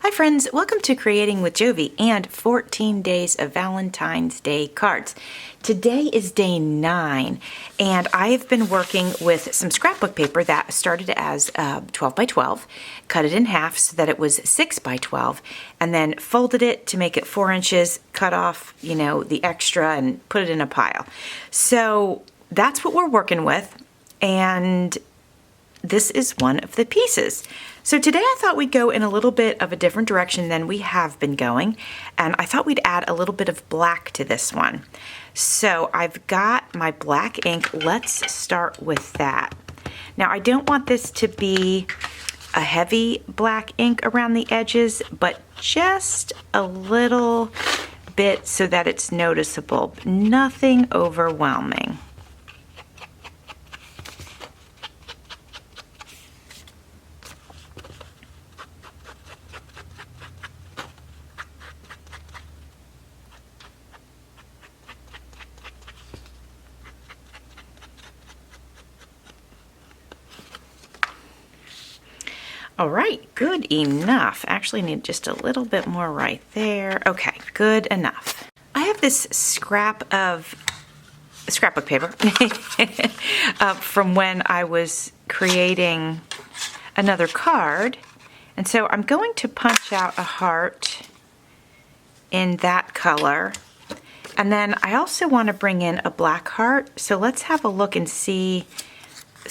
Hi friends, welcome to Creating with Jovi and 14 days of Valentine's Day cards. Today is day 9 and I have been working with some scrapbook paper that started as 12 by 12, cut it in half so that it was 6 by 12, and then folded it to make it 4 inches, cut off, the extra and put it in a pile. So that's what we're working with, and this is one of the pieces. So today I thought we'd go in a little bit of a different direction than we have been going, and I thought we'd add a little bit of black to this one. So I've got my black ink. Let's start with that. Now I don't want this to be a heavy black ink around the edges, but just a little bit so that it's noticeable. Nothing overwhelming. All right, good enough. Actually need just a little bit more right there. Okay, good enough. I have this scrapbook paper from when I was creating another card. And so I'm going to punch out a heart in that color. And then I also want to bring in a black heart. So let's have a look and see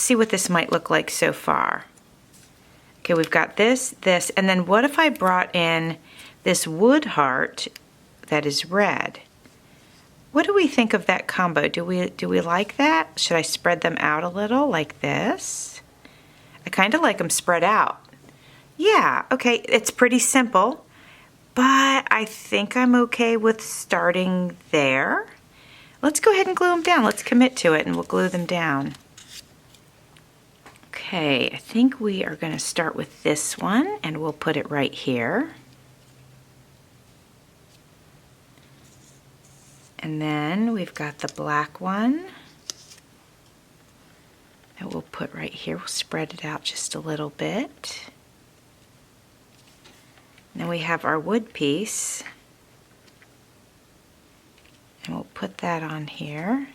what this might look like so far. Okay, we've got this, and then what if I brought in this wood heart that is red? What do we think of that combo? Do we like that? Should I spread them out a little like this? I kind of like them spread out. Yeah, okay, it's pretty simple, but I think I'm okay with starting there. Let's go ahead and glue them down. Let's commit to it and we'll glue them down. Okay, I think we are going to start with this one and we'll put it right here. And then we've got the black one that we'll put right here. We'll spread it out just a little bit. And then we have our wood piece. And we'll put that on here.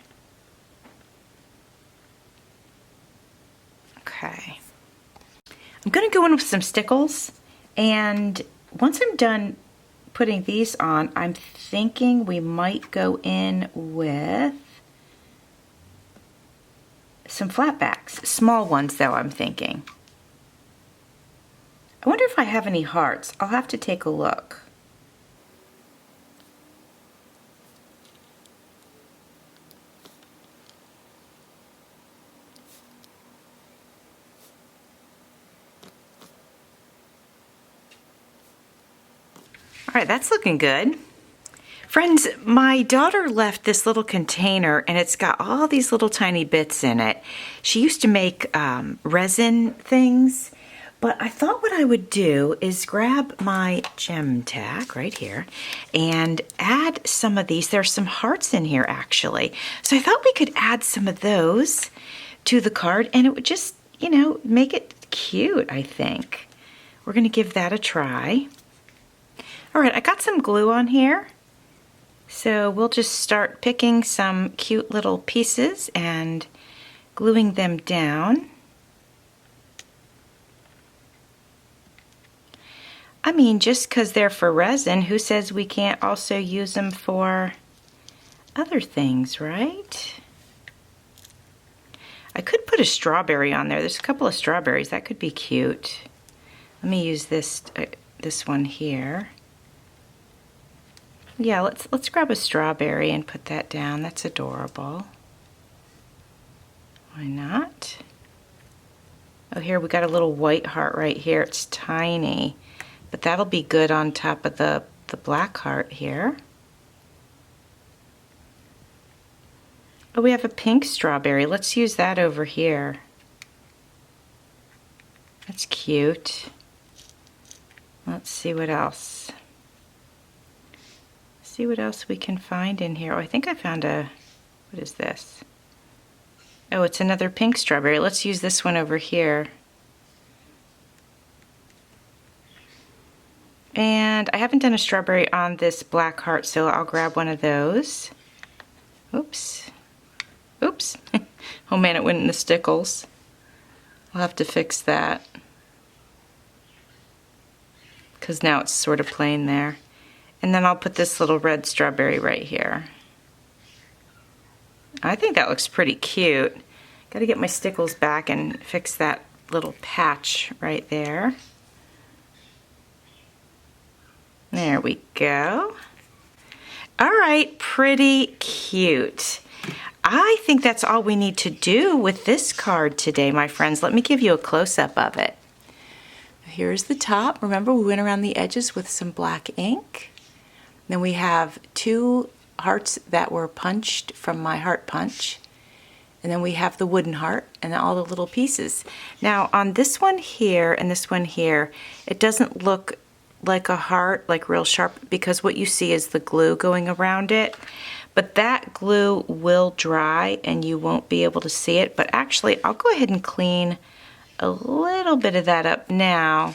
Okay. I'm going to go in with some Stickles, and once I'm done putting these on, I'm thinking we might go in with some flatbacks. Small ones though, I'm thinking. I wonder if I have any hearts. I'll have to take a look. All right, that's looking good. Friends, my daughter left this little container and it's got all these little tiny bits in it. She used to make resin things, but I thought what I would do is grab my gem tack right here and add some of these. There's some hearts in here actually. So I thought we could add some of those to the card and it would just, make it cute, I think. We're gonna give that a try. All right, I got some glue on here, so we'll just start picking some cute little pieces and gluing them down. I mean, just because they're for resin, who says we can't also use them for other things, right? I could put a strawberry on there. There's a couple of strawberries. That could be cute. Let me use this one here. Yeah, let's grab a strawberry and put that down. That's adorable. Why not? Oh, here we got a little white heart right here. It's tiny, but that'll be good on top of the black heart here. Oh, we have a pink strawberry. Let's use that over here. That's cute. Let's see what else. See what else we can find in here. Oh, I think I found what is this? Oh, it's another pink strawberry. Let's use this one over here. And I haven't done a strawberry on this black heart, so I'll grab one of those. Oops. Oops. Oh man, it went in the Stickles. I'll have to fix that, because now it's sort of plain there. And then I'll put this little red strawberry right here. I think that looks pretty cute. Gotta get my Stickles back and fix that little patch right there. There we go. All right, pretty cute. I think that's all we need to do with this card today, my friends. Let me give you a close-up of it. Here's the top. Remember, we went around the edges with some black ink. Then we have 2 hearts that were punched from my heart punch. And then we have the wooden heart and all the little pieces. Now, on this one here and this one here, it doesn't look like a heart, like real sharp, because what you see is the glue going around it. But that glue will dry and you won't be able to see it. But actually, I'll go ahead and clean a little bit of that up now.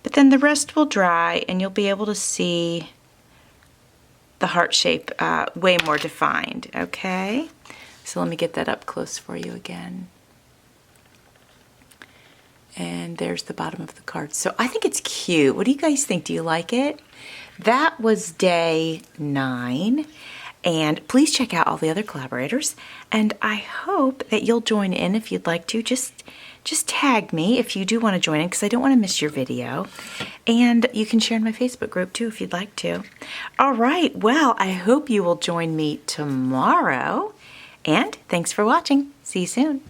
But then the rest will dry and you'll be able to see the heart shape way more defined, okay? So let me get that up close for you again. And there's the bottom of the card. So I think it's cute. What do you guys think? Do you like it? That was day 9. And please check out all the other collaborators. And I hope that you'll join in if you'd like to. Just tag me if you do want to join in, because I don't want to miss your video. And you can share in my Facebook group too if you'd like to. All right. Well, I hope you will join me tomorrow. And thanks for watching. See you soon.